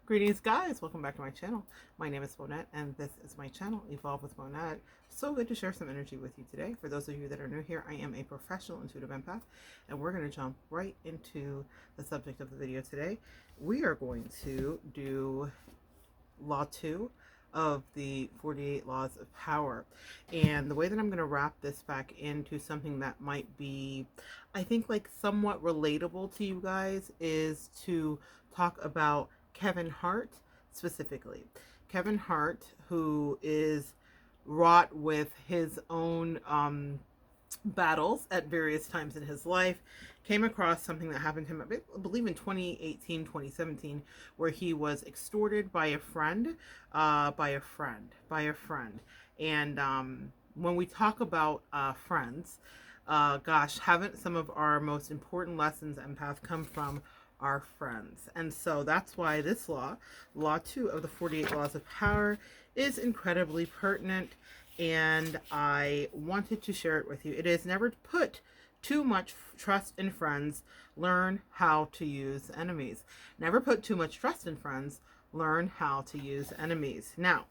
Greetings, guys. Welcome back to my channel. My name is Monette, and this is my channel, Evolve with Monette. So good to share some energy with you today. For those of you that are new here, I am a professional intuitive empath, and we're going to jump right into the subject of the video today. We are going to do Law 2 of the 48 Laws of Power. And the way that I'm going to wrap this back into something that might be, I think, like somewhat relatable to you guys is to talk about Kevin Hart specifically. Kevin Hart, who is wrought with his own battles at various times in his life, came across something that happened to him, I believe in 2018, 2017, where he was extorted by a friend, And when we talk about friends, gosh, haven't some of our most important lessons empath come from our friends? And so that's why this Law 2 of the 48 Laws of Power, is incredibly pertinent, and I wanted to share it with you. It is never put too much trust in friends. Learn how to use enemies. Never put too much trust in friends. Learn how to use enemies. Now,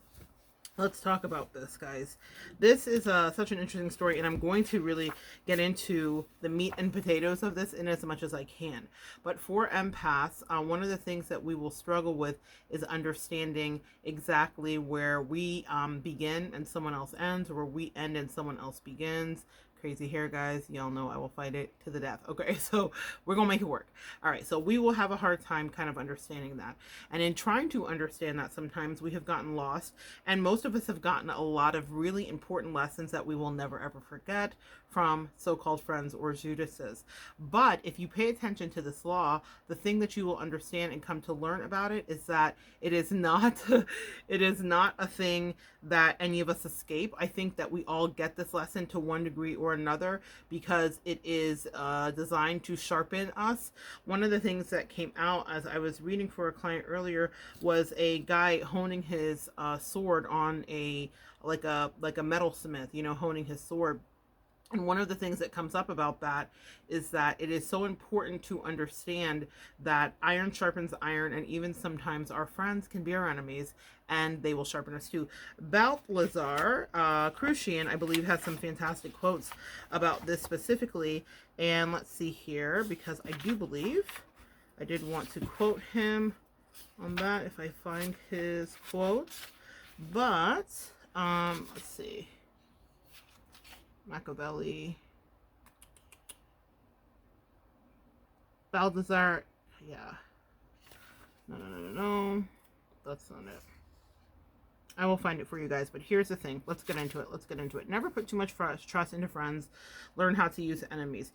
let's talk about this, guys. This is such an interesting story, and I'm going to really get into the meat and potatoes of this in as much as I can. But for empaths, one of the things that we will struggle with is understanding exactly where we begin and someone else ends, or where we end and someone else begins. Crazy hair, guys. Y'all know I will fight it to the death. Okay, so we're gonna make it work. All right, so we will have a hard time kind of understanding that. And in trying to understand that, sometimes we have gotten lost, and most of us have gotten a lot of really important lessons that we will never ever forget from so-called friends or Judases. But if you pay attention to this law, the thing that you will understand and come to learn about it is that it is not it is not a thing that any of us escape. I think that we all get this lesson to one degree or another, because it is designed to sharpen us. One of the things that came out as I was reading for a client earlier was a guy honing his sword on a metalsmith, honing his sword. And one of the things that comes up about that is that it is so important to understand that iron sharpens iron, and even sometimes our friends can be our enemies, and they will sharpen us too. Balthazar Crucian, I believe, has some fantastic quotes about this specifically. And let's see here, because I do believe I did want to quote him on that if I find his quote. But let's see. Machiavelli, Balthazar, yeah. No. That's not it. I will find it for you guys, but here's the thing. Let's get into it. Never put too much trust into friends. Learn how to use enemies.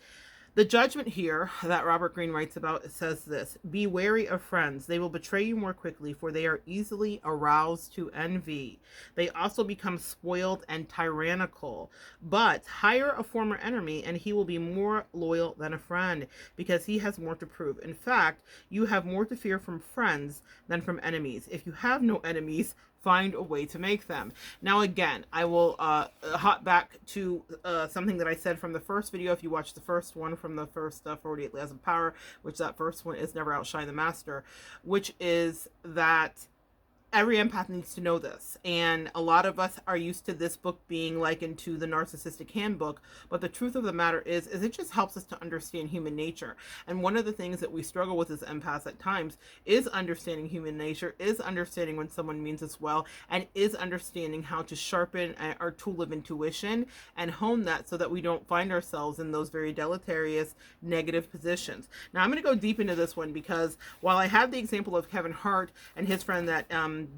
The judgment here that Robert Greene writes about says this: be wary of friends. They will betray you more quickly, for they are easily aroused to envy. They also become spoiled and tyrannical. But hire a former enemy, and he will be more loyal than a friend, because he has more to prove. In fact, you have more to fear from friends than from enemies. If you have no enemies, find a way to make them. Now, again, I will hop back to something that I said from the first video. If you watch the first one from the first 48 Laws of Power, which that first one is never outshine the master, which is that every empath needs to know this. And a lot of us are used to this book being likened to the Narcissistic Handbook, but the truth of the matter is it just helps us to understand human nature. And one of the things that we struggle with as empaths at times is understanding human nature, is understanding when someone means us well, and is understanding how to sharpen our tool of intuition and hone that, so that we don't find ourselves in those very deleterious negative positions. Now, I'm going to go deep into this one, because while I have the example of Kevin Hart and his friend that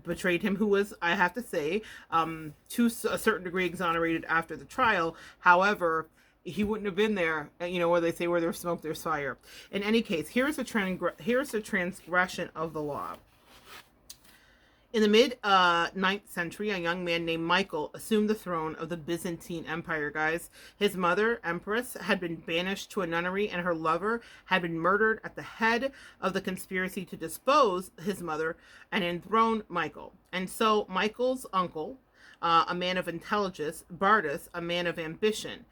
betrayed him, who was, I have to say, to a certain degree exonerated after the trial. However, he wouldn't have been there, where they say where there's smoke, there's fire. In any case, here's the transgression of the law. In the mid-9th century, a young man named Michael assumed the throne of the Byzantine Empire, guys. His mother, Empress, had been banished to a nunnery, and her lover had been murdered at the head of the conspiracy to depose his mother and enthrone Michael. And so Michael's uncle a man of intelligence, Bardas, a man of ambition,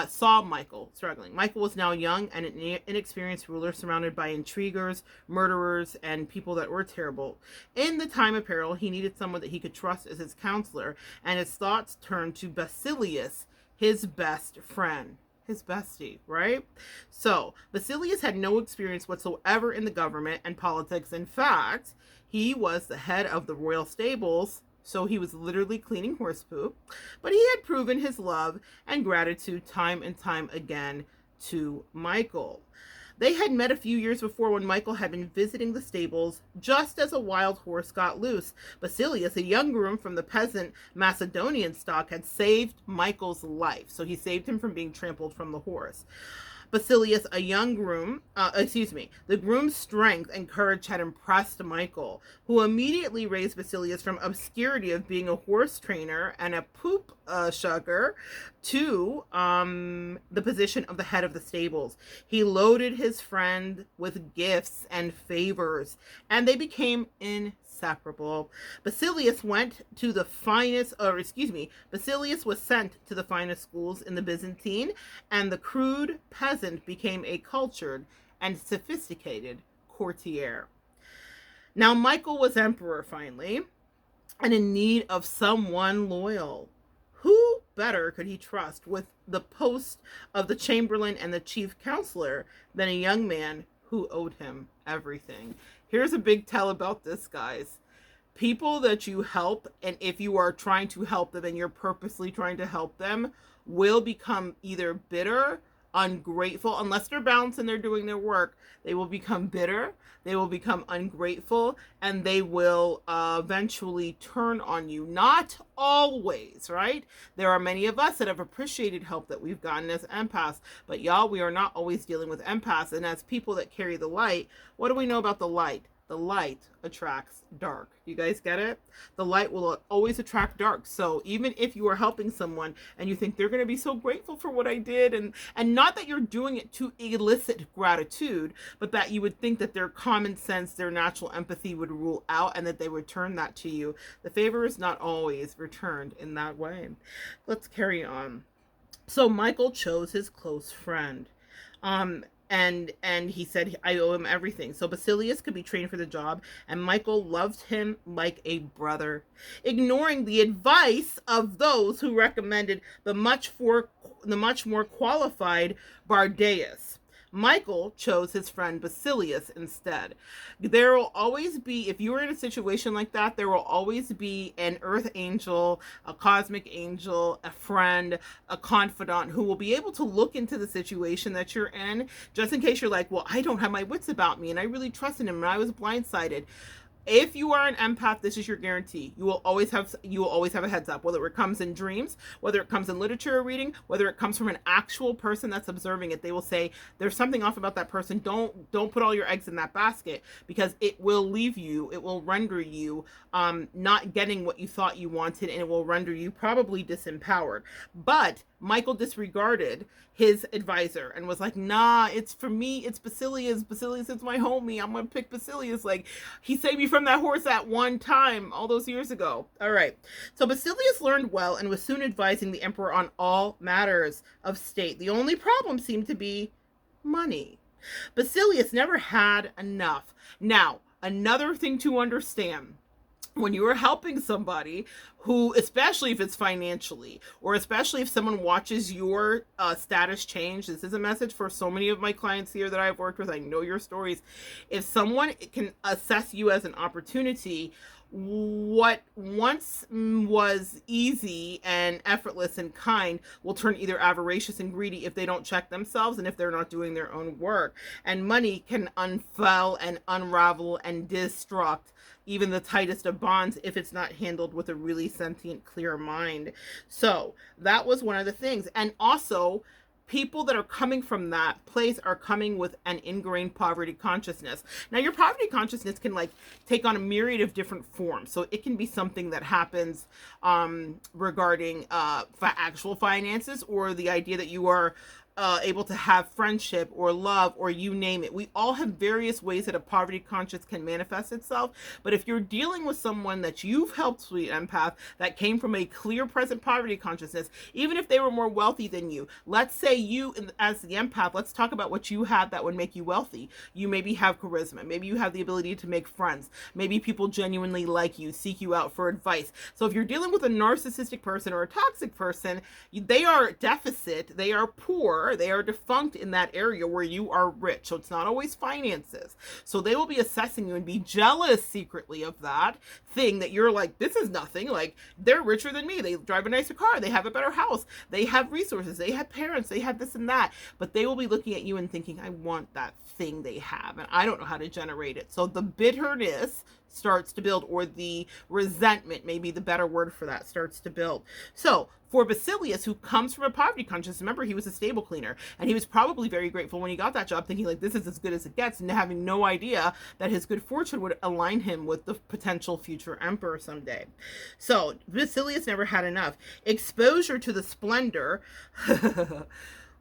saw Michael struggling. Michael was now young and an inexperienced ruler surrounded by intriguers, murderers, and people that were terrible. In the time of peril, he needed someone that he could trust as his counselor, and his thoughts turned to Basilius, his best friend. His bestie, right? So, Basilius had no experience whatsoever in the government and politics. In fact, he was the head of the royal stables, so he was literally cleaning horse poop. But he had proven his love and gratitude time and time again to Michael. They had met a few years before when Michael had been visiting the stables just as a wild horse got loose. Basilius, a young groom from the peasant Macedonian stock, had saved Michael's life. So he saved him from being trampled from the horse. Basilius, a young groom, the groom's strength and courage had impressed Michael, who immediately raised Basilius from obscurity of being a horse trainer and a poop shugger to the position of the head of the stables. He loaded his friend with gifts and favors, and they became inseparable. Basilius was sent to the finest schools in the Byzantine, and the crude peasant became a cultured and sophisticated courtier. Now Michael was emperor finally, and in need of someone loyal. Who better could he trust with the post of the chamberlain and the chief counselor than a young man who owed him everything? Here's a big tell about this, guys. People that you help, and if you are trying to help them and you're purposely trying to help them, will become either bitter, ungrateful, unless they're balanced and they're doing their work. They will become bitter, they will become ungrateful, and they will eventually turn on you. Not always, right? There are many of us that have appreciated help that we've gotten as empaths, but y'all, we are not always dealing with empaths. And as people that carry the light, what do we know about the light? The light attracts dark. You guys get it? The light will always attract dark. So even if you are helping someone and you think they're going to be so grateful for what I did, and not that you're doing it to elicit gratitude, but that you would think that their common sense, their natural empathy would rule out and that they would turn that to you, the favor is not always returned in that way. Let's carry on. So Michael chose his close friend. And he said, I owe him everything. So Basilius could be trained for the job, and Michael loved him like a brother, ignoring the advice of those who recommended the much more qualified Bardas. Michael chose his friend Basilius instead. There will always be, if you are in a situation like that, there will always be an earth angel, a cosmic angel, a friend, a confidant who will be able to look into the situation that you're in, just in case you're like, well, I don't have my wits about me and I really trusted him and I was blindsided. If you are an empath, this is your guarantee. You will always have a heads up, whether it comes in dreams, whether it comes in literature reading, whether it comes from an actual person that's observing it. They will say, there's something off about that person. Don't put all your eggs in that basket, because it will leave you, it will render you not getting what you thought you wanted, and it will render you probably disempowered. But Michael disregarded his advisor and was like, nah, it's for me, it's Basilius. Basilius is my homie. I'm gonna pick Basilius. Like, he saved me from that horse at one time all those years ago. All right. So Basilius learned well and was soon advising the emperor on all matters of state. The only problem seemed to be money. Basilius never had enough. Now, another thing to understand: when you are helping somebody who, especially if it's financially, or especially if someone watches your status change, this is a message for so many of my clients here that I've worked with. I know your stories. If someone can assess you as an opportunity, what once was easy and effortless and kind will turn either avaricious and greedy if they don't check themselves and if they're not doing their own work. And money can unfurl and unravel and destruct even the tightest of bonds if it's not handled with a really sentient, clear mind. So that was one of the things. And also, people that are coming from that place are coming with an ingrained poverty consciousness. Now, your poverty consciousness can take on a myriad of different forms. So it can be something that happens regarding actual finances, or the idea that you are able to have friendship or love or you name it. We all have various ways that a poverty conscious can manifest itself. But if you're dealing with someone that you've helped, sweet empath, that came from a clear present poverty consciousness, even if they were more wealthy than you, let's say you as the empath, let's talk about what you have that would make you wealthy. You maybe have charisma. Maybe you have the ability to make friends. Maybe people genuinely like you, seek you out for advice. So if you're dealing with a narcissistic person or a toxic person, they are deficit, they are poor, they are defunct in that area where you are rich. So it's not always finances. So they will be assessing you and be jealous secretly of that thing that you're like, this is nothing. Like, they're richer than me. They drive a nicer car. They have a better house. They have resources. They have parents. They have this and that. But they will be looking at you and thinking, I want that thing they have. And I don't know how to generate it. So the bitterness starts to build, or the resentment, maybe the better word for that, starts to build. So for Basilius, who comes from a poverty conscious, remember, he was a stable cleaner, and he was probably very grateful when he got that job, thinking like, this is as good as it gets, and having no idea that his good fortune would align him with the potential future emperor someday. So Basilius never had enough exposure to the splendor.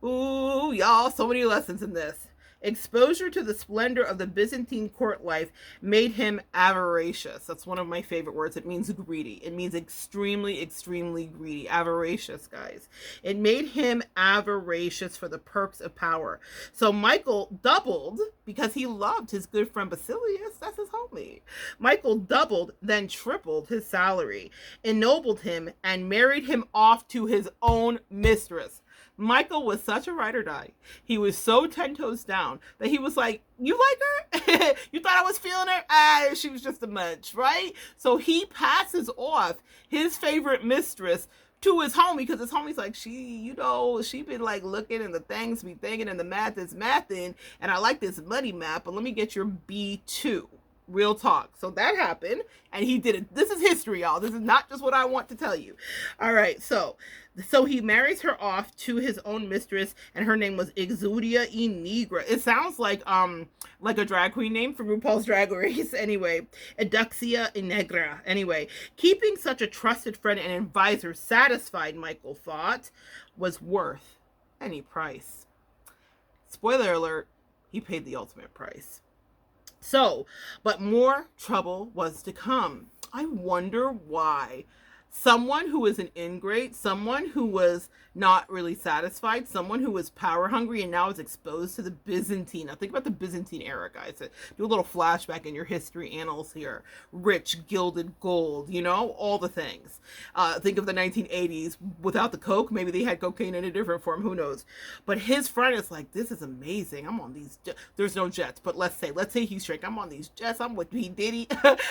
Ooh, y'all, so many lessons in this. Exposure to the splendor of the Byzantine court life made him avaricious. That's one of my favorite words. It means greedy. It means extremely, extremely greedy. Avaricious, guys. It made him avaricious for the perks of power. So Michael doubled, because he loved his good friend Basilius. That's his homie. Michael doubled, then tripled his salary, ennobled him, and married him off to his own mistress. Michael was such a ride or die. He was so 10 toes down that he was like, you like her? You thought I was feeling her? She was just a munch, right? So he passes off his favorite mistress to his homie, because his homie's like, she been like looking and the things be thinking and the math is mathing, and I like this money map, but let me get your B2. Real talk. So that happened, and he did it. This is history, y'all. This is not just what I want to tell you. All right, so he marries her off to his own mistress, and her name was Exudia y Negra. It sounds like a drag queen name from RuPaul's Drag Race. Anyway, Eudoxia y Negra. Anyway, keeping such a trusted friend and advisor satisfied, Michael thought, was worth any price. Spoiler alert, he paid the ultimate price. So, but more trouble was to come. I wonder why. Someone who was an ingrate, someone who was not really satisfied, someone who was power hungry and now is exposed to the Byzantine. Now think about the Byzantine era, guys. Do a little flashback in your history annals here. Rich, gilded gold, all the things. Think of the 1980s. Without the coke, maybe they had cocaine in a different form, who knows. But his friend is like, this is amazing. I'm on these, there's no jets, but let's say he's straight. I'm on these jets. I'm with P. Diddy.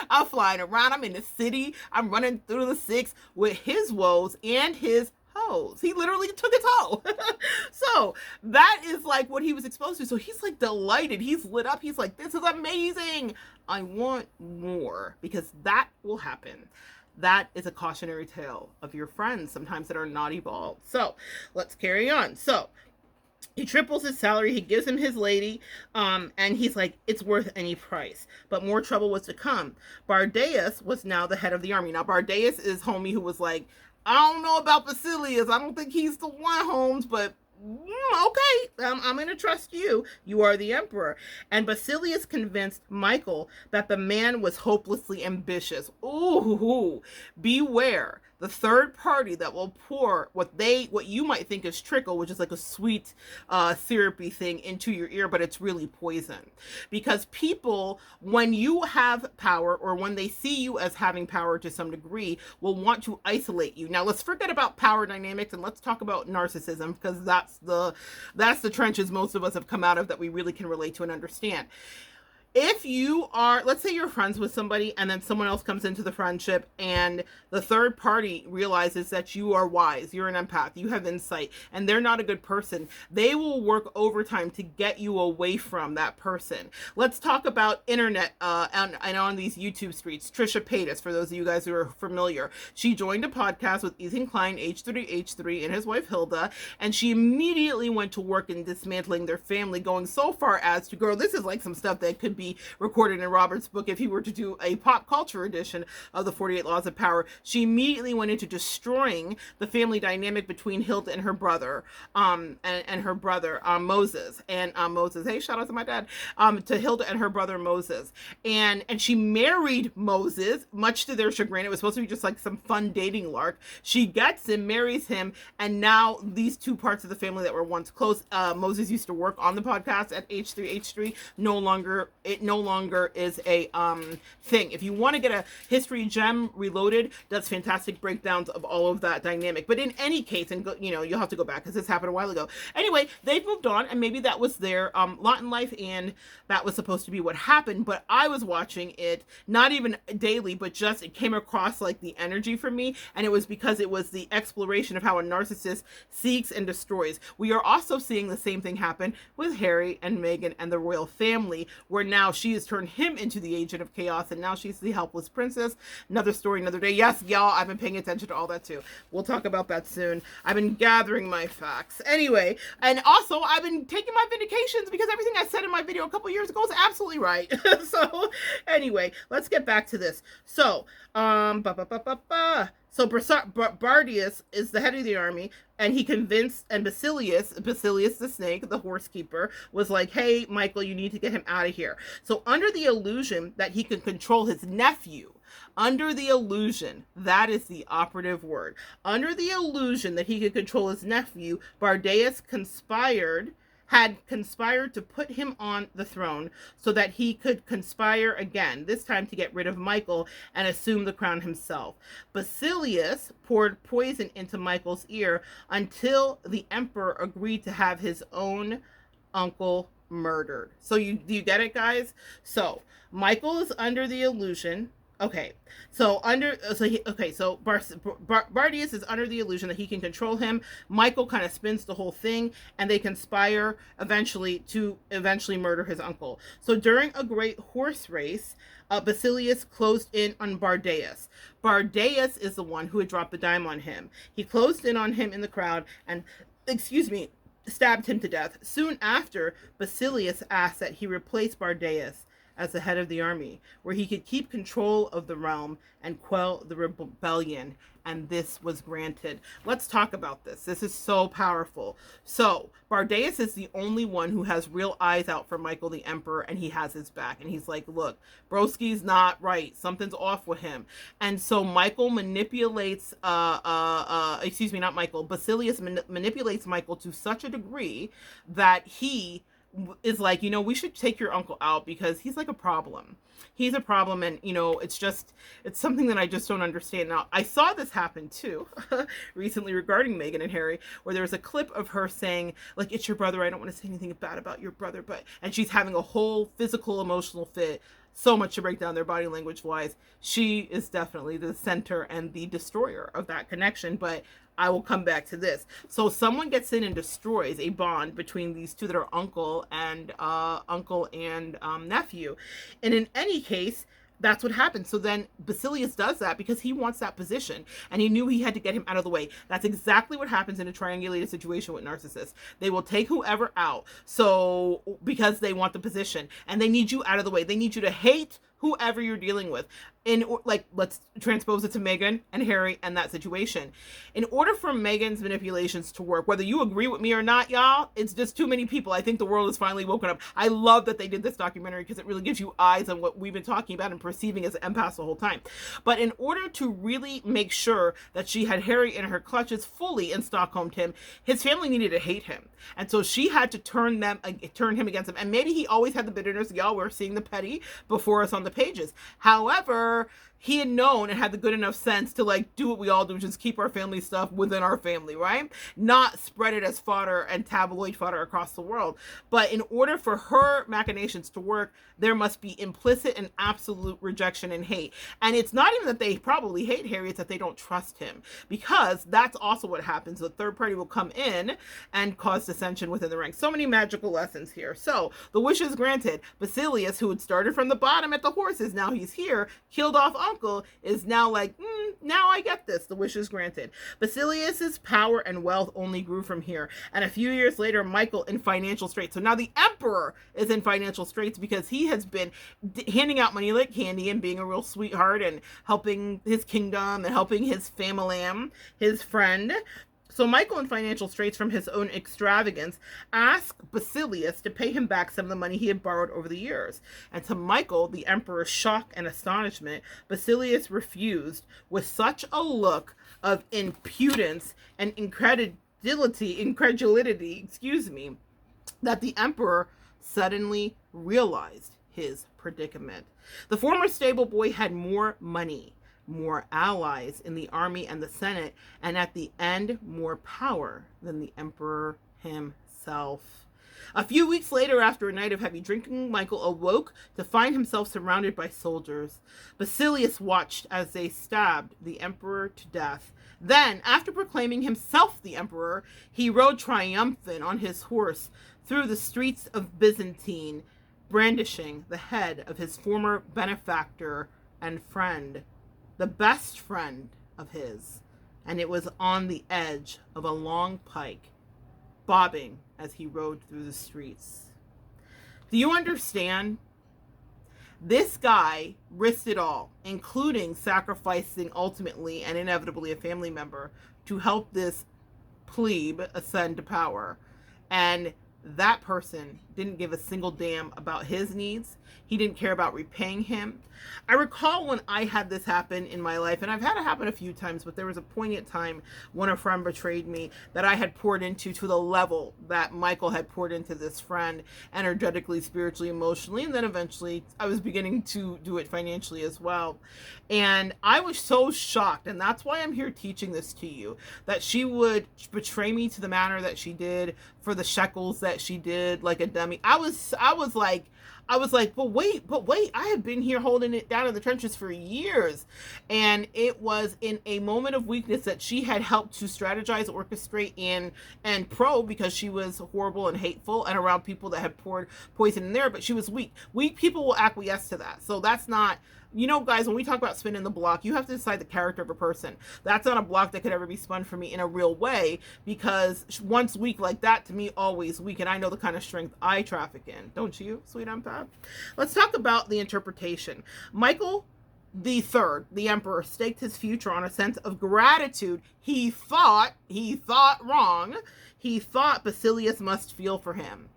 I'm flying around. I'm in the city. I'm running through the six with his woes and his hoes. He literally took his hoe. So that is like what he was exposed to. So he's like delighted. He's lit up. He's like, this is amazing. I want more, because that will happen. That is a cautionary tale of your friends sometimes that are not evolved. So let's carry on. So he triples his salary. He gives him his lady, and he's like, it's worth any price. But more trouble was to come. Bardaeus was now the head of the army. Now, Bardaeus is homie who was like, I don't know about Basilius. I don't think he's the one, Holmes, but okay, I'm going to trust you. You are the emperor. And Basilius convinced Michael that the man was hopelessly ambitious. Ooh, beware. The third party that will pour what you might think is trickle, which is like a sweet, syrupy thing into your ear, but it's really poison. Because people, when you have power, or when they see you as having power to some degree, will want to isolate you. Now, let's forget about power dynamics and let's talk about narcissism, because that's the trenches most of us have come out of that we really can relate to and understand. If you are, let's say you're friends with somebody and then someone else comes into the friendship and the third party realizes that you are wise, you're an empath, you have insight, and they're not a good person, they will work overtime to get you away from that person. Let's talk about internet and on these YouTube streets. Trisha Paytas, for those of you guys who are familiar, she joined a podcast with Ethan Klein, H3H3, and his wife Hilda, and she immediately went to work in dismantling their family, going so far as to, girl, this is like some stuff that could be be recorded in Robert's book if he were to do a pop culture edition of the 48 Laws of Power. She immediately went into destroying the family dynamic between Hilda and her brother, and her brother, Moses. And Moses, hey, shout out to my dad, to Hilda and her brother Moses. And she married Moses, much to their chagrin. It was supposed to be just like some fun dating lark. She gets him, marries him, and now these two parts of the family that were once close, Moses used to work on the podcast at H3H3, no longer is a thing. If you want to get a history gem reloaded, that's fantastic breakdowns of all of that dynamic. But in any case, and go, you'll have to go back because this happened a while ago. Anyway, they've moved on, and maybe that was their lot in life, and that was supposed to be what happened. But I was watching it not even daily, but just it came across like the energy for me, and it was because it was the exploration of how a narcissist seeks and destroys. We are also seeing the same thing happen with Harry and Meghan and the royal family, where now she has turned him into the agent of chaos, and now she's the helpless princess. Another story, another day. Yes, y'all, I've been paying attention to all that too. We'll talk about that soon. I've been gathering my facts. Anyway, and also I've been taking my vindications because everything I said in my video a couple years ago is absolutely right. So anyway, let's get back to this. So, So Bardius is the head of the army, and he convinced, and Basilius the snake, the horse keeper, was like, hey, Michael, you need to get him out of here. So under the illusion that he could control his nephew, under the illusion, that is the operative word, under the illusion that he could control his nephew, Bardius had conspired to put him on the throne so that he could conspire again, this time to get rid of Michael and assume the crown himself. Basilius poured poison into Michael's ear until the emperor agreed to have his own uncle murdered. So do you get it, guys? So Michael is under the illusion. Bardius is under the illusion that he can control him. Michael kind of spins the whole thing, and they conspire eventually to murder his uncle. So during a great horse race, Basilius closed in on Bardius. Bardius is the one who had dropped the dime on him. He closed in on him in the crowd and, stabbed him to death. Soon after, Basilius asked that he replace Bardius as the head of the army, where he could keep control of the realm and quell the rebellion, and this was granted. Let's talk about this. This is so powerful. So Bardius is the only one who has real eyes out for Michael the Emperor, and he has his back, and he's like, look, broski's not right, something's off with him. And so Michael manipulates Basilius manipulates Michael to such a degree that he is like, we should take your uncle out because he's like a problem. He's a problem, and it's something that I just don't understand. Now, I saw this happen too recently regarding Meghan and Harry, where there was a clip of her saying, like, it's your brother, I don't want to say anything bad about your brother, and she's having a whole physical, emotional fit. So much to break down their body language wise. She is definitely the center and the destroyer of that connection, but I will come back to this. So someone gets in and destroys a bond between these two that are uncle and nephew. And in any case, that's what happened. So then Basilius does that because he wants that position, and he knew he had to get him out of the way. That's exactly what happens in a triangulated situation with narcissists. They will take whoever out, so because they want the position, and they need you out of the way. They need you to hate whoever you're dealing with. Let's transpose it to Meghan and Harry and that situation. In order for Meghan's manipulations to work, whether you agree with me or not, y'all, it's just too many people. I think the world has finally woken up. I love that they did this documentary because it really gives you eyes on what we've been talking about and perceiving as empaths the whole time. But in order to really make sure that she had Harry in her clutches fully and Stockholmed him, his family needed to hate him. And so she had to turn him against him. And maybe he always had the bitterness. Y'all, we're seeing the petty before us on the pages. However, he had known and had the good enough sense to do what we all do, just keep our family stuff within our family, right? Not spread it as fodder and tabloid fodder across the world. But in order for her machinations to work, there must be implicit and absolute rejection and hate. And it's not even that they probably hate Harry, it's that they don't trust him, because that's also what happens. The third party will come in and cause dissension within the ranks. So many magical lessons here. So the wish is granted. Basilius, who had started from the bottom at the horses, now he's here, killed off uncle. uncle is now like, now I get this. The wish is granted. Basilius's power and wealth only grew from here. And a few years later, Michael in financial straits. So now the emperor is in financial straits because he has been handing out money like candy and being a real sweetheart and helping his kingdom and helping his family, his friend. So Michael, in financial straits from his own extravagance, asked Basilius to pay him back some of the money he had borrowed over the years. And to Michael, the emperor's shock and astonishment, Basilius refused with such a look of impudence and incredulity, that the emperor suddenly realized his predicament. The former stable boy had more money, more allies in the army and the Senate, and at the end, more power than the emperor himself. A few weeks later, after a night of heavy drinking, Michael awoke to find himself surrounded by soldiers. Basilius watched as they stabbed the emperor to death. Then, after proclaiming himself the emperor, he rode triumphant on his horse through the streets of Byzantine, brandishing the head of his former benefactor and friend, the best friend of his, and it was on the edge of a long pike, bobbing as he rode through the streets. Do you understand? This guy risked it all, including sacrificing ultimately and inevitably a family member to help this plebe ascend to power. And that person didn't give a single damn about his needs. He didn't care about repaying him. I recall when I had this happen in my life, and I've had it happen a few times, but there was a poignant time when a friend betrayed me that I had poured into to the level that Michael had poured into this friend, energetically, spiritually, emotionally, and then eventually I was beginning to do it financially as well. And I was so shocked, and that's why I'm here teaching this to you, that she would betray me to the manner that she did, for the shekels that she did, like a dummy. I was like, but wait, I have been here holding it down in the trenches for years. And it was in a moment of weakness that she had helped to strategize, orchestrate, and probe, because she was horrible and hateful and around people that had poured poison in there, but she was weak. Weak people will acquiesce to that. So that's not, you know, guys, when we talk about spinning the block, you have to decide the character of a person. That's not a block that could ever be spun for me in a real way, because once weak like that, to me, always weak. And I know the kind of strength I traffic in. Don't you, sweet empath? Let's talk about the interpretation. Michael the Third, the emperor, staked his future on a sense of gratitude. He thought wrong. He thought Basilius must feel for him.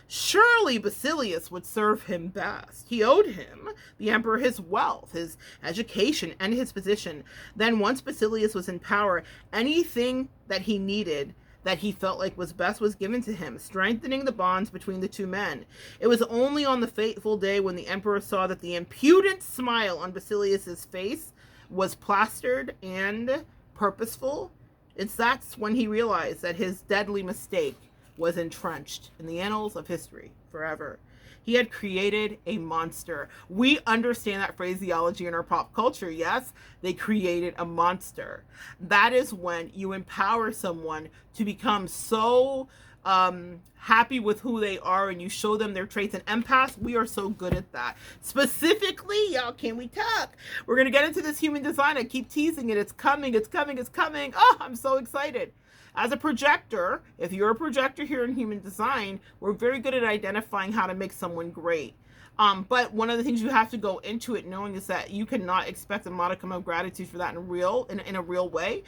Surely Basilius would serve him best. He owed him, the emperor, his wealth, his education, and his position. Then once Basilius was in power, anything that he needed, that he felt like was best, was given to him, strengthening the bonds between the two men. It was only on the fateful day when the emperor saw that the impudent smile on Basilius's face was plastered and purposeful. That's when he realized that his deadly mistake was entrenched in the annals of history forever. He had created a monster. We understand that phraseology in our pop culture, yes? They created a monster. That is when you empower someone to become so happy with who they are, and you show them their traits. And empaths, we are so good at that. Specifically, y'all, can we talk? We're going to get into this human design. I keep teasing it. It's coming. Oh, I'm so excited. As a projector, if you're a projector here in human design, we're very good at identifying how to make someone great. But one of the things you have to go into it knowing is that you cannot expect a modicum of gratitude for that in a real way.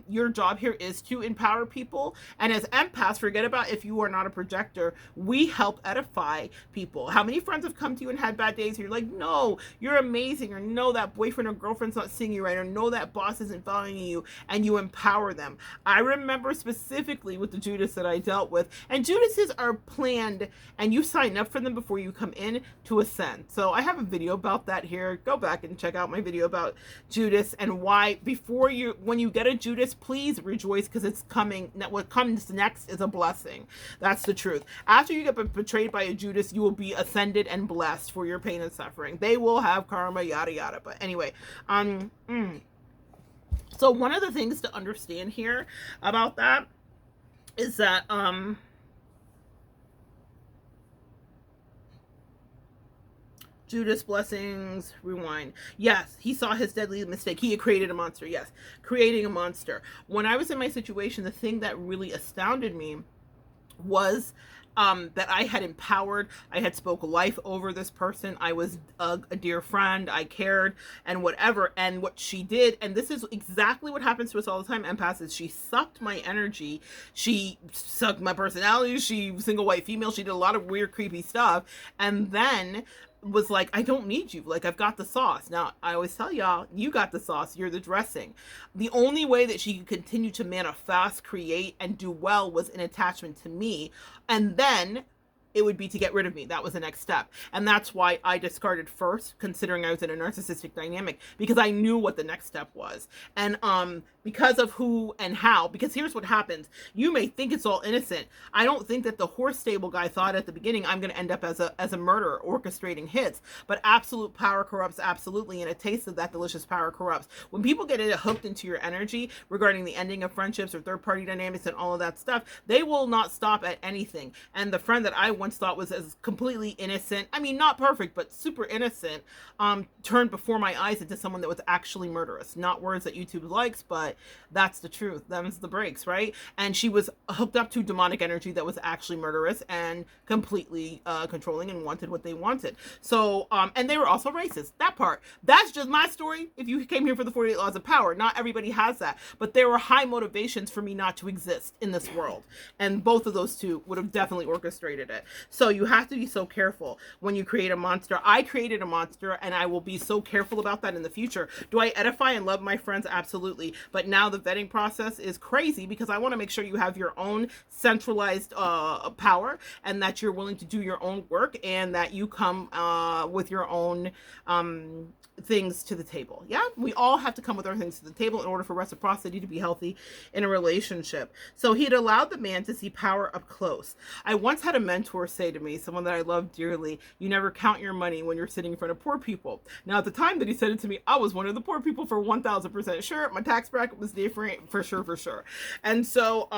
Your job here is to empower people. And as empaths, forget about if you are not a projector, we help edify people. How many friends have come to you and had bad days? You're like, no, you're amazing. Or no, that boyfriend or girlfriend's not seeing you right. Or no, that boss isn't valuing you. And you empower them. I remember specifically with the Judas that I dealt with. And Judases are planned, and you sign up for them before you come in to ascend. So I have a video about that here. Go back and check out my video about Judas and why when you get a Judas, please rejoice, because it's coming. What comes next is a blessing. That's the truth. After you get betrayed by a Judas, you will be ascended and blessed for your pain and suffering. They will have karma, yada yada. But anyway, so one of the things to understand here about that is that Judas, blessings, rewind. Yes, he saw his deadly mistake. He had created a monster. Yes, creating a monster. When I was in my situation, the thing that really astounded me was that I had empowered, I had spoke life over this person. I was a dear friend. I cared and whatever. And what she did, and this is exactly what happens to us all the time, empaths, is she sucked my energy. She sucked my personality. She single white female. She did a lot of weird, creepy stuff. And then was like, I don't need you. Like, I've got the sauce. Now, I always tell y'all, you got the sauce. You're the dressing. The only way that she could continue to manifest, create, and do well was in attachment to me. And then it would be to get rid of me. That was the next step. And that's why I discarded first, considering I was in a narcissistic dynamic, because I knew what the next step was. And because of who and how, because here's what happens. You may think it's all innocent. I don't think that the horse stable guy thought at the beginning, I'm going to end up as a murderer orchestrating hits, but absolute power corrupts absolutely. And a taste of that delicious power corrupts. When people get hooked into your energy regarding the ending of friendships or third party dynamics and all of that stuff, they will not stop at anything. And the friend that I once thought was as completely innocent, I mean, not perfect, but super innocent, turned before my eyes into someone that was actually murderous. Not words that YouTube likes, but that's the truth. Them's the breaks, right? And she was hooked up to demonic energy that was actually murderous and completely controlling and wanted what they wanted. So, and they were also racist. That part. That's just my story. If you came here for the 48 Laws of Power, not everybody has that. But there were high motivations for me not to exist in this world. And both of those two would have definitely orchestrated it. So you have to be so careful when you create a monster. I created a monster, and I will be so careful about that in the future. Do I edify and love my friends? Absolutely. But now the vetting process is crazy, because I want to make sure you have your own centralized power, and that you're willing to do your own work, and that you come with your own things to the table. Yeah, we all have to come with our things to the table in order for reciprocity to be healthy in a relationship. So he had allowed the man to see power up close. I once had a mentor say to me, someone that I love dearly, you never count your money when you're sitting in front of poor people. Now, at the time that he said it to me, I was one of the poor people for 1000% sure. My tax bracket was different for sure. And so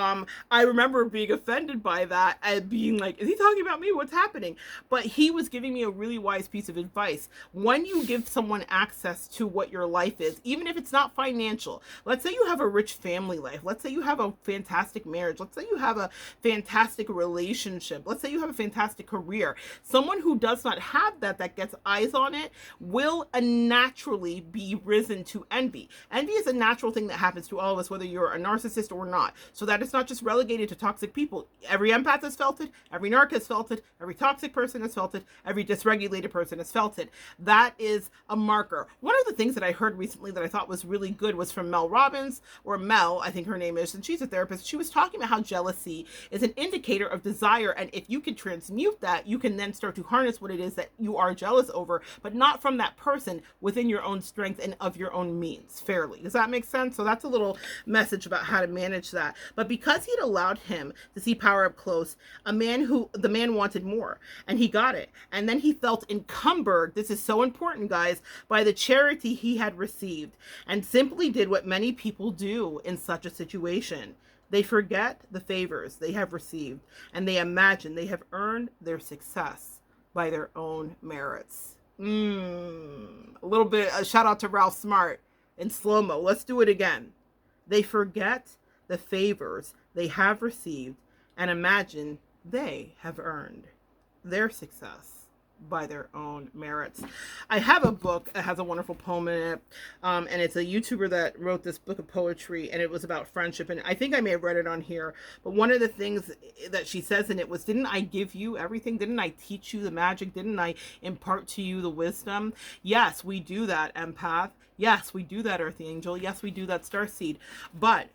I remember being offended by that and being like, is he talking about me? What's happening? But he was giving me a really wise piece of advice. When you give someone access to what your life is, even if it's not financial, let's say you have a rich family life, let's say you have a fantastic marriage, let's say you have a fantastic relationship, let's say you have a fantastic career, someone who does not have that gets eyes on it, will naturally be risen to envy. Envy is a natural thing that happens to all of us, whether you're a narcissist or not. So that it's not just relegated to toxic people. Every empath has felt it, every narc has felt it, every toxic person has felt it, every dysregulated person has felt it. That is a marker. One of the things that I heard recently that I thought was really good was from Mel Robbins, or Mel, I think her name is, and she's a therapist. She was talking about how jealousy is an indicator of desire, and if you can transmute that, you can then start to harness what it is that you are jealous over, but not from that person, within your own strength and of your own means, fairly. Does that make sense? So that's a little message about how to manage that. But because he'd allowed him to see power up close, the man wanted more, and he got it. And then he felt encumbered, this is so important, guys, by the charity he had received, and simply did what many people do in such a situation. They forget the favors they have received, and they imagine they have earned their success by their own merits. A little bit, a shout out to Ralph Smart in slow-mo. Let's do it again. They forget the favors they have received and imagine they have earned their success by their own merits. I have a book that has a wonderful poem in it, and it's a YouTuber that wrote this book of poetry, and it was about friendship, and I think I may have read it on here, but one of the things that she says in it was, didn't I give you everything? Didn't I teach you the magic? Didn't I impart to you the wisdom? Yes, we do that, empath. Yes, we do that, Earth Angel. Yes, we do that, Starseed. But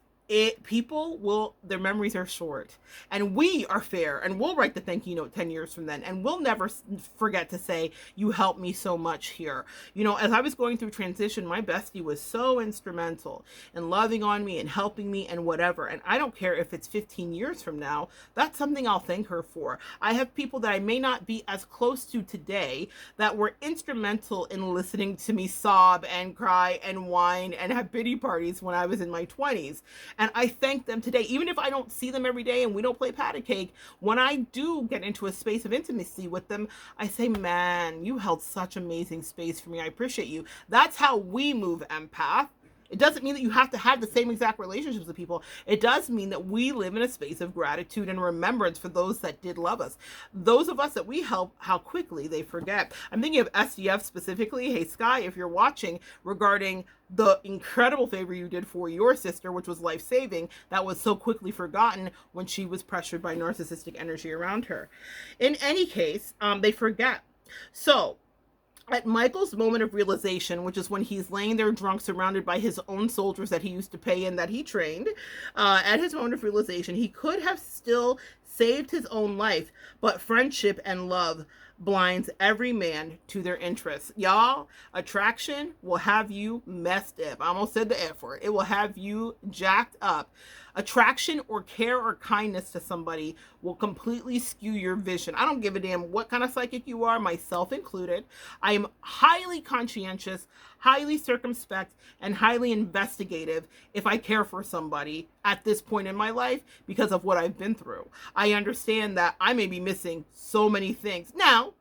their memories are short, and we are fair, and we'll write the thank you note 10 years from then, and we'll never forget to say, you helped me so much here. You know, as I was going through transition, my bestie was so instrumental in loving on me and helping me and whatever, and I don't care if it's 15 years from now, that's something I'll thank her for. I have people that I may not be as close to today that were instrumental in listening to me sob and cry and whine and have pity parties when I was in my 20s. And I thank them today. Even if I don't see them every day and we don't play patty cake, when I do get into a space of intimacy with them, I say, man, you held such amazing space for me. I appreciate you. That's how we move, empath. It doesn't mean that you have to have the same exact relationships with people. It does mean that we live in a space of gratitude and remembrance for those that did love us. Those of us that we help, how quickly they forget. I'm thinking of SDF specifically. Hey, Sky, if you're watching, regarding the incredible favor you did for your sister, which was life-saving, that was so quickly forgotten when she was pressured by narcissistic energy around her. In any case, they forget. So, at Michael's moment of realization, which is when he's laying there drunk, surrounded by his own soldiers that he used to pay and that he trained, at his moment of realization, he could have still saved his own life, but friendship and love blinds every man to their interests. Y'all, attraction will have you messed up. I almost said the F word. It will have you jacked up. Attraction or care or kindness to somebody will completely skew your vision. I don't give a damn what kind of psychic you are, myself included. I am highly conscientious, highly circumspect, and highly investigative if I care for somebody at this point in my life because of what I've been through. I understand that I may be missing so many things. Now,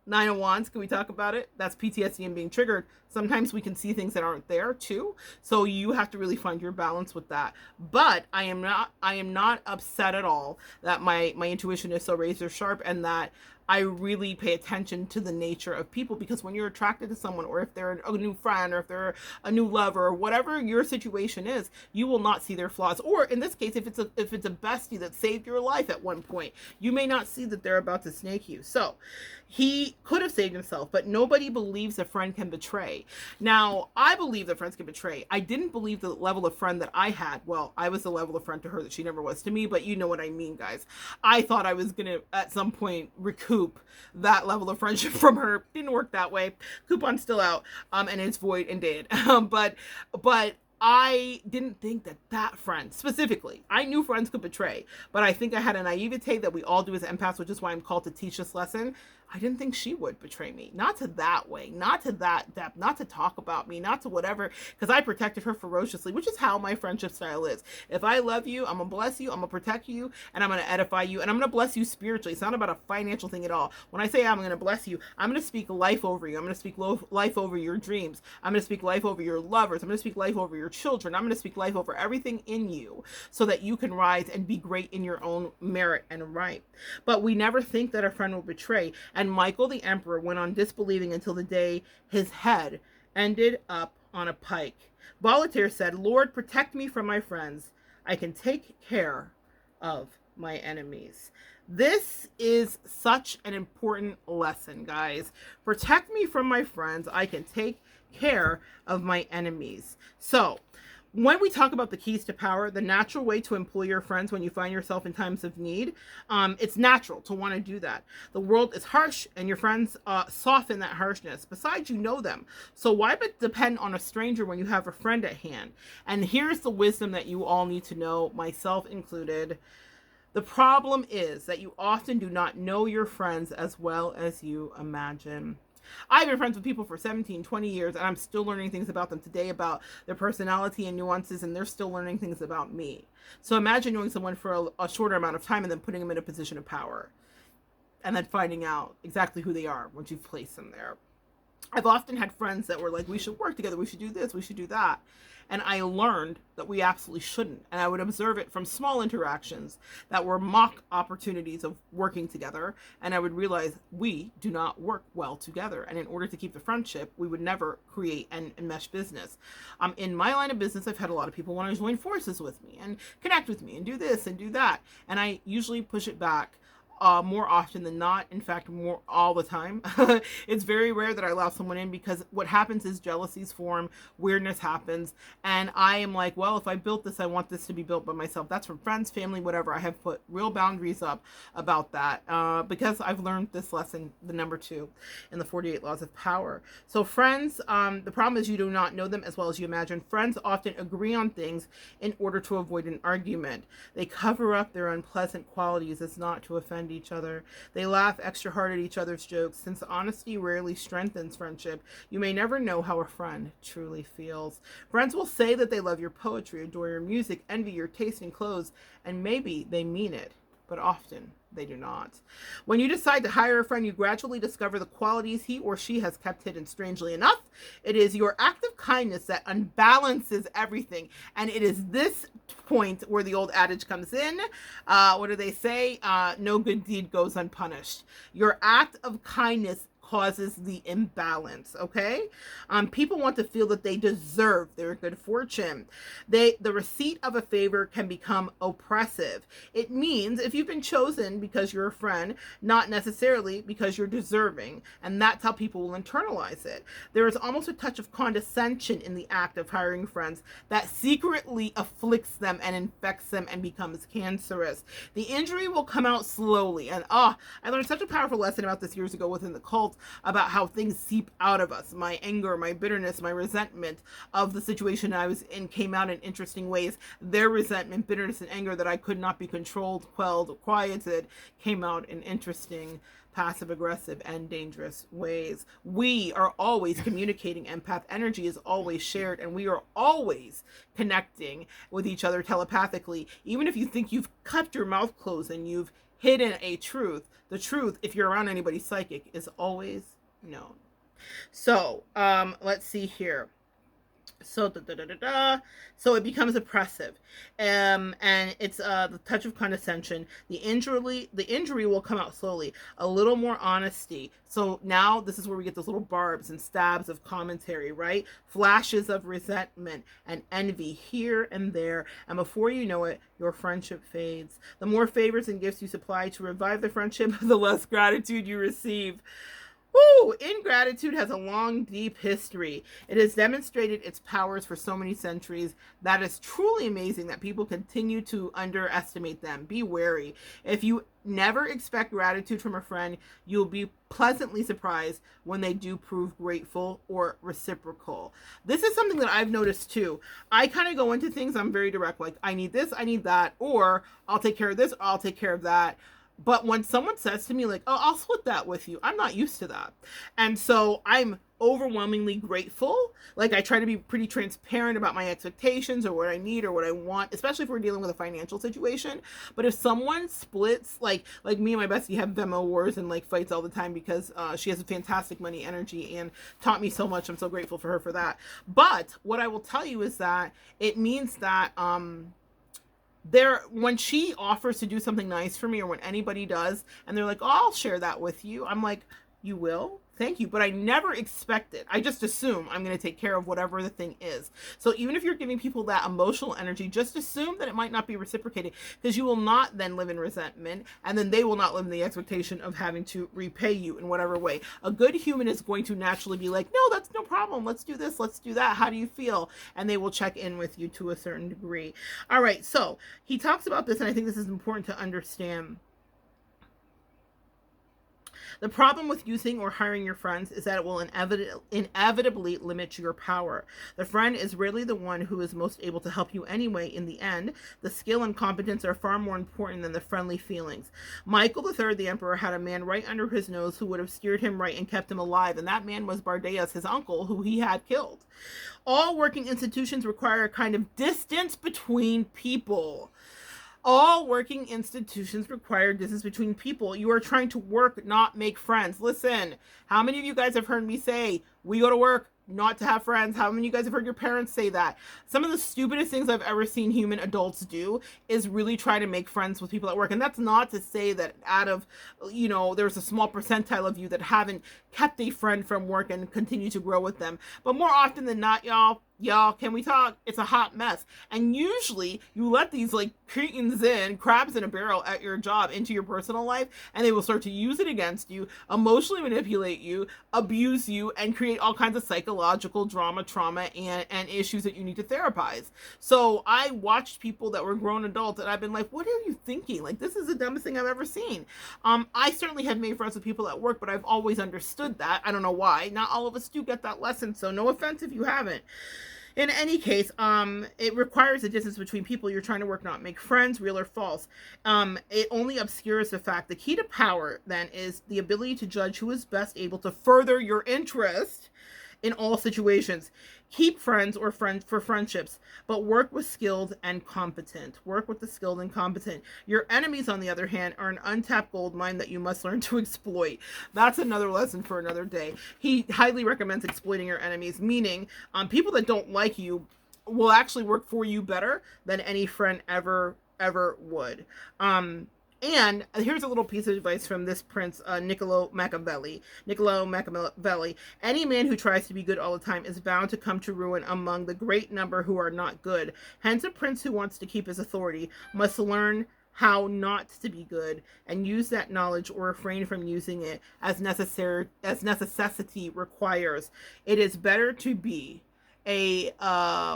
Nine of Wands, can we talk about it? That's PTSD and being triggered. Sometimes we can see things that aren't there too. So you have to really find your balance with that. But I am not upset at all that my intuition is so razor sharp and that I really pay attention to the nature of people, because when you're attracted to someone, or if they're a new friend, or if they're a new lover, or whatever your situation is, you will not see their flaws. Or in this case, if it's a bestie that saved your life at one point, you may not see that they're about to snake you. So he could have saved himself, but nobody believes a friend can betray. Now, I believe that friends can betray. I didn't believe the level of friend that I had. Well, I was the level of friend to her that she never was to me, but you know what I mean, guys. I thought I was going to, at some point, recoup that level of friendship from her. Didn't work that way. Coupon's still out, and it's void and dead. But I didn't think that friend, specifically, I knew friends could betray, but I think I had a naivete that we all do as empaths, which is why I'm called to teach this lesson. I didn't think she would betray me. Not to that way, not to that depth, not to talk about me, not to whatever, because I protected her ferociously, which is how my friendship style is. If I love you, I'm going to bless you, I'm going to protect you, and I'm going to edify you, and I'm going to bless you spiritually. It's not about a financial thing at all. When I say I'm going to bless you, I'm going to speak life over you. I'm going to speak life over your dreams. I'm going to speak life over your lovers. I'm going to speak life over your children. I'm going to speak life over everything in you so that you can rise and be great in your own merit and right. But we never think that a friend will betray. And Michael the Emperor went on disbelieving until the day his head ended up on a pike. Voltaire said, "Lord, protect me from my friends. I can take care of my enemies." This is such an important lesson, guys. Protect me from my friends. I can take care of my enemies. So, when we talk about the keys to power, the natural way to employ your friends when you find yourself in times of need, it's natural to want to do that. The world is harsh, and your friends soften that harshness. Besides, you know them. So why but depend on a stranger when you have a friend at hand? And here's the wisdom that you all need to know, myself included. The problem is that you often do not know your friends as well as you imagine. I've been friends with people for 17, 20 years, and I'm still learning things about them today, about their personality and nuances, and they're still learning things about me. So imagine knowing someone for a shorter amount of time and then putting them in a position of power, and then finding out exactly who they are once you've placed them there. I've often had friends that were like, we should work together, we should do this, we should do that. And I learned that we absolutely shouldn't. And I would observe it from small interactions that were mock opportunities of working together. And I would realize we do not work well together. And in order to keep the friendship, we would never create and mesh business. In my line of business, I've had a lot of people want to join forces with me and connect with me and do this and do that. And I usually push it back. More often than not, in fact, more all the time. It's very rare that I allow someone in, because what happens is jealousies form, weirdness happens, and I am like, well, if I built this, I want this to be built by myself. That's from friends, family, whatever. I have put real boundaries up about that because I've learned this lesson, the number 2 in the 48 Laws of Power. So friends, the problem is you do not know them as well as you imagine. Friends often agree on things in order to avoid an argument. They cover up their unpleasant qualities as not to offend defend each other. They laugh extra hard at each other's jokes. Since honesty rarely strengthens friendship, you may never know how a friend truly feels. Friends will say that they love your poetry, adore your music, envy your taste in clothes, and maybe they mean it, but often they do not. When you decide to hire a friend, you gradually discover the qualities he or she has kept hidden. Strangely enough, it is your act of kindness that unbalances everything. And it is this point where the old adage comes in. What do they say? No good deed goes unpunished. Your act of kindness causes the imbalance. Okay, people want to feel that they deserve their good fortune. The receipt of a favor can become oppressive. It means if you've been chosen because you're a friend, not necessarily because you're deserving, and that's how people will internalize it. There is almost a touch of condescension in the act of hiring friends that secretly afflicts them and infects them and becomes cancerous. The injury will come out slowly, and I learned such a powerful lesson about this years ago within the cult, about how things seep out of us. My anger, my bitterness, my resentment of the situation I was in came out in interesting ways. Their resentment, bitterness, and anger that I could not be controlled, quelled, or quieted came out in interesting, passive-aggressive, and dangerous ways. We are always communicating. Empath energy is always shared, and we are always connecting with each other telepathically. Even if you think you've kept your mouth closed and you've hidden a truth, the truth, if you're around anybody psychic, is always known. So, let's see here. So so it becomes oppressive, and it's the touch of condescension. The injury will come out slowly. A little more honesty. So now this is where we get those little barbs and stabs of commentary, right? Flashes of resentment and envy here and there, and before you know it, your friendship fades. The more favors and gifts you supply to revive the friendship, the less gratitude you receive. Woo! Ingratitude has a long, deep history. It has demonstrated its powers for so many centuries. That is truly amazing that people continue to underestimate them. Be wary. If you never expect gratitude from a friend, you'll be pleasantly surprised when they do prove grateful or reciprocal. This is something that I've noticed too. I kind of go into things, I'm very direct, like I need this, I need that, or I'll take care of this, or I'll take care of that. But when someone says to me like, oh, I'll split that with you, I'm not used to that. And so I'm overwhelmingly grateful. Like I try to be pretty transparent about my expectations or what I need or what I want, especially if we're dealing with a financial situation. But if someone splits, like me and my bestie have Venmo wars and like fights all the time because she has a fantastic money energy and taught me so much. I'm so grateful for her for that. But what I will tell you is that it means that when she offers to do something nice for me, or when anybody does, and they're like, oh, I'll share that with you, I'm like, you will? Thank you. But I never expect it. I just assume I'm going to take care of whatever the thing is. So even if you're giving people that emotional energy, just assume that it might not be reciprocated, because you will not then live in resentment, and then they will not live in the expectation of having to repay you in whatever way. A good human is going to naturally be like, no, that's no problem. Let's do this. Let's do that. How do you feel? And they will check in with you to a certain degree. All right. So he talks about this, and I think this is important to understand. The problem with using or hiring your friends is that it will inevitably limit your power. The friend is rarely the one who is most able to help you anyway. In the end, the skill and competence are far more important than the friendly feelings. Michael III, the emperor, had a man right under his nose who would have steered him right and kept him alive, and that man was Bardaeus, his uncle, who he had killed. All working institutions require a kind of distance between people. All working institutions require distance between people. You are trying to work, not make friends. Listen, how many of you guys have heard me say, we go to work not to have friends? How many of you guys have heard your parents say that? Some of the stupidest things I've ever seen human adults do is really try to make friends with people at work. And that's not to say that out of, there's a small percentile of you that haven't kept a friend from work and continue to grow with them. But more often than not, y'all, can we talk? It's a hot mess. And usually you let these like cretins in, crabs in a barrel at your job, into your personal life, and they will start to use it against you, emotionally manipulate you, abuse you, and create all kinds of psychological drama, trauma, and issues that you need to therapize. So I watched people that were grown adults, and I've been like, what are you thinking? Like, this is the dumbest thing I've ever seen. I certainly have made friends with people at work, but I've always understood that. I don't know why. Not all of us do get that lesson, so no offense if you haven't. In any case, it requires a distance between people you're trying to work, not make friends, real or false. It only obscures the fact. The key to power, then, is the ability to judge who is best able to further your interest in all situations. Keep friends or friends for friendships, but work with skilled and competent. Work with the skilled and competent. Your enemies, on the other hand, are an untapped gold mine that you must learn to exploit. That's another lesson for another day. He highly recommends exploiting your enemies, meaning people that don't like you will actually work for you better than any friend ever would. And here's a little piece of advice from this prince, Niccolo Machiavelli. Niccolo Machiavelli. Any man who tries to be good all the time is bound to come to ruin among the great number who are not good. Hence, a prince who wants to keep his authority must learn how not to be good and use that knowledge or refrain from using it as necessity requires. It is better to be a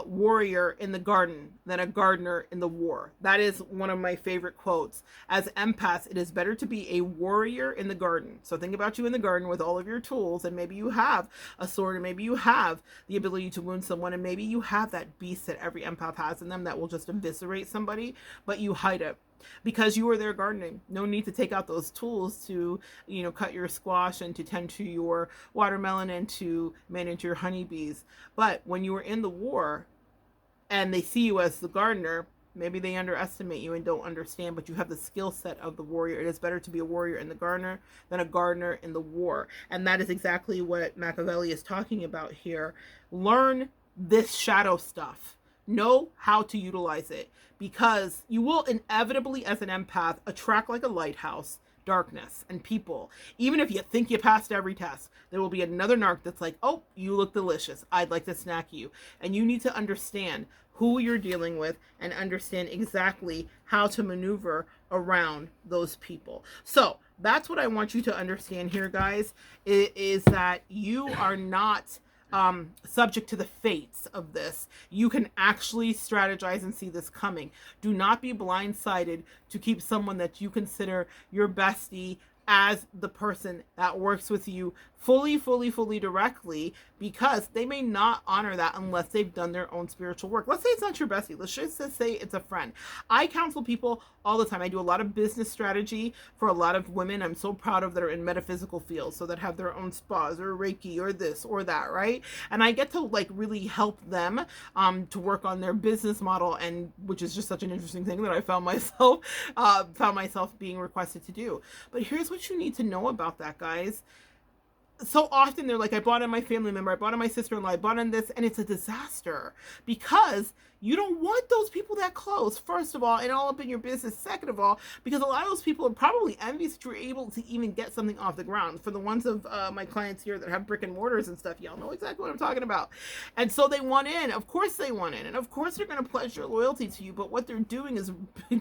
warrior in the garden than a gardener in the war. That is one of my favorite quotes. As empaths, it is better to be a warrior in the garden. So think about you in the garden with all of your tools, and maybe you have a sword, and maybe you have the ability to wound someone, and maybe you have that beast that every empath has in them that will just eviscerate somebody, but you hide it because you were there gardening. No need to take out those tools to, cut your squash and to tend to your watermelon and to manage your honeybees. But when you were in the war and they see you as the gardener, maybe they underestimate you and don't understand, but you have the skill set of the warrior. It is better to be a warrior in the gardener than a gardener in the war. And that is exactly what Machiavelli is talking about here. Learn this shadow stuff. Know how to utilize it, because you will inevitably, as an empath, attract like a lighthouse darkness and people. Even if you think you passed every test, there will be another narc that's like, oh, you look delicious, I'd like to snack you. And you need to understand who you're dealing with and understand exactly how to maneuver around those people. So that's what I want you to understand here, guys, is that you are not subject to the fates of this. You can actually strategize and see this coming. Do not be blindsided to keep someone that you consider your bestie as the person that works with you fully directly, because they may not honor that unless they've done their own spiritual work. Let's say it's not your bestie. Let's just say it's a friend. I counsel people all the time. I do a lot of business strategy for a lot of women I'm so proud of that are in metaphysical fields, so that have their own spas or Reiki or this or that, right? And I get to really help them to work on their business model, and which is just such an interesting thing that I found myself being requested to do. But here's what you need to know about that, guys. So often they're like, I bought on my family member, I bought on my sister-in-law, I bought on this, and it's a disaster because you don't want those people that close, first of all, and all up in your business, second of all, because a lot of those people are probably envious that you're able to even get something off the ground. For the ones of my clients here that have brick and mortars and stuff, y'all know exactly what I'm talking about. And so they want in. Of course they want in. And of course they're going to pledge their loyalty to you, but what they're doing is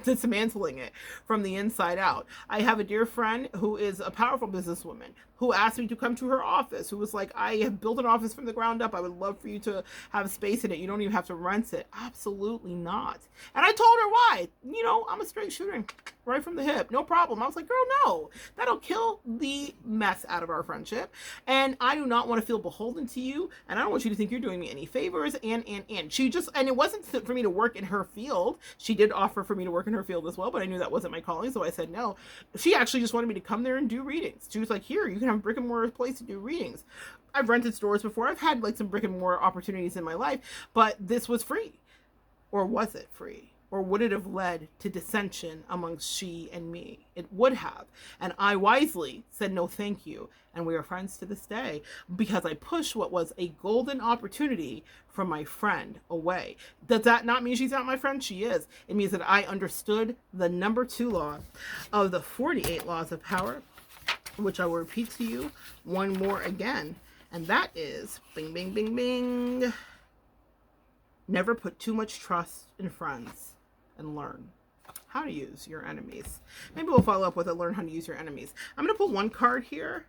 dismantling it from the inside out. I have a dear friend who is a powerful businesswoman who asked me to come to her office, who was like, I have built an office from the ground up. I would love for you to have space in it. You don't even have to rent it. Absolutely not. And I told her why. I'm a straight shooter, right from the hip. No problem. I was like, girl, no. That'll kill the mess out of our friendship. And I do not want to feel beholden to you. And I don't want you to think you're doing me any favors. And it wasn't for me to work in her field. She did offer for me to work in her field as well, but I knew that wasn't my calling, so I said no. She actually just wanted me to come there and do readings. She was like, here, you can have a brick and mortar place to do readings. I've rented stores before. I've had some brick and mortar opportunities in my life, but this was free. Or was it free? Or would it have led to dissension amongst she and me? It would have. And I wisely said no thank you. And we are friends to this day because I pushed what was a golden opportunity from my friend away. Does that not mean she's not my friend? She is. It means that I understood the number 2 law of the 48 laws of power, which I will repeat to you one more again. And that is, bing, bing, bing, bing. Never put too much trust in friends, and learn how to use your enemies. Maybe we'll follow up with learn how to use your enemies. I'm going to pull one card here.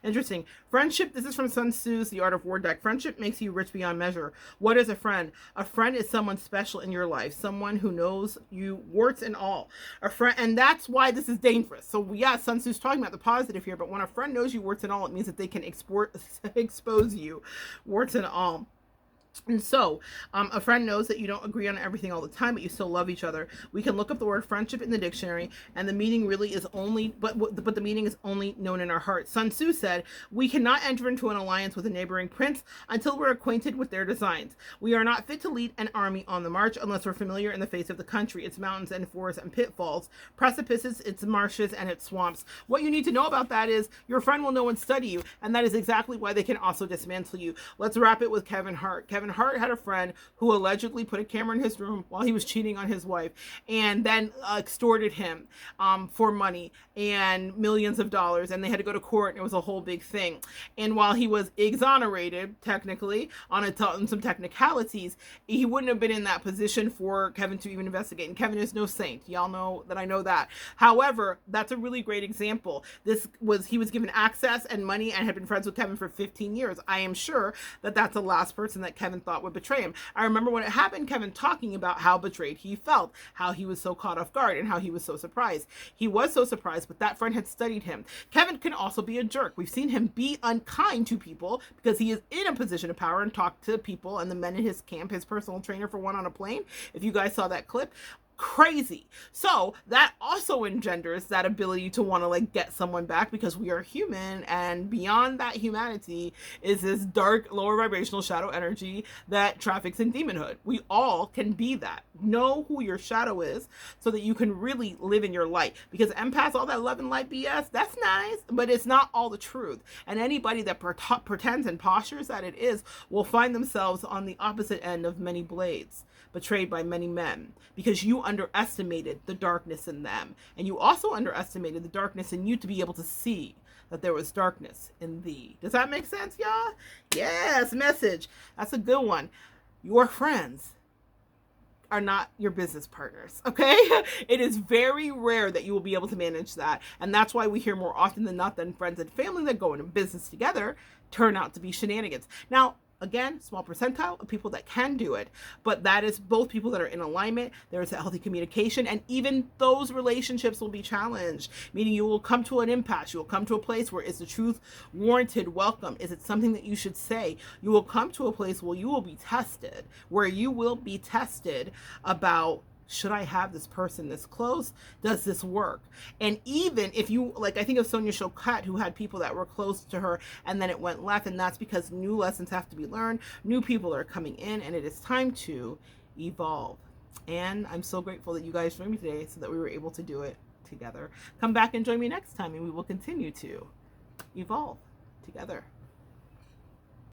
Interesting. Friendship, this is from Sun Tzu's The Art of War deck. Friendship makes you rich beyond measure. What is a friend? A friend is someone special in your life, someone who knows you warts and all. A friend, and that's why this is dangerous. So yeah, Sun Tzu's talking about the positive here, but when a friend knows you warts and all, it means that they can expose you warts and all. And so, a friend knows that you don't agree on everything all the time, but you still love each other. We can look up the word friendship in the dictionary, and the meaning really is only, but the meaning is only known in our hearts. Sun Tzu said, "We cannot enter into an alliance with a neighboring prince until we're acquainted with their designs. We are not fit to lead an army on the march unless we're familiar in the face of the country, its mountains and forests and pitfalls, precipices, its marshes and its swamps." What you need to know about that is your friend will know and study you, and that is exactly why they can also dismantle you. Let's wrap it with Kevin Hart. Kevin Hart had a friend who allegedly put a camera in his room while he was cheating on his wife, and then extorted him for money and millions of dollars, and they had to go to court, and it was a whole big thing. And while he was exonerated technically on some technicalities, he wouldn't have been in that position for Kevin to even investigate. And Kevin is no saint. Y'all know that I know that. However, that's a really great example. He was given access and money and had been friends with Kevin for 15 years. I am sure that that's the last person that Kevin thought would betray him. I remember when it happened, Kevin talking about how betrayed he felt, how he was so caught off guard, and how he was so surprised. He was so surprised, but that friend had studied him. Kevin can also be a jerk. We've seen him be unkind to people because he is in a position of power and talk to people and the men in his camp, his personal trainer for one on a plane. If you guys saw that clip, crazy. So that also engenders that ability to want to like get someone back, because we are human, and beyond that humanity is this dark lower vibrational shadow energy that traffics in demonhood. We all can be that. Know who your shadow is so that you can really live in your light, because empaths, all that love and light BS, that's nice, but it's not all the truth. And anybody that pretends and postures that it is will find themselves on the opposite end of many blades, betrayed by many men, because you underestimated the darkness in them, and you also underestimated the darkness in you to be able to see that there was darkness in thee. Does that make sense, y'all? Yes, message. That's a good one. Your friends are not your business partners, okay? It is very rare that you will be able to manage that, and that's why we hear more often than not that friends and family that go into business together turn out to be shenanigans. Now, again, small percentile of people that can do it, but that is both people that are in alignment. There is a healthy communication, and even those relationships will be challenged, meaning you will come to an impasse. You will come to a place where, is the truth warranted? Welcome. Is it something that you should say? You will come to a place where you will be tested, about, should I have this person this close? Does this work? And even if you, like, I think of Sonia Choquette, who had people that were close to her and then it went left, and that's because new lessons have to be learned. New people are coming in, and it is time to evolve. And I'm so grateful that you guys joined me today so that we were able to do it together. Come back and join me next time, and we will continue to evolve together.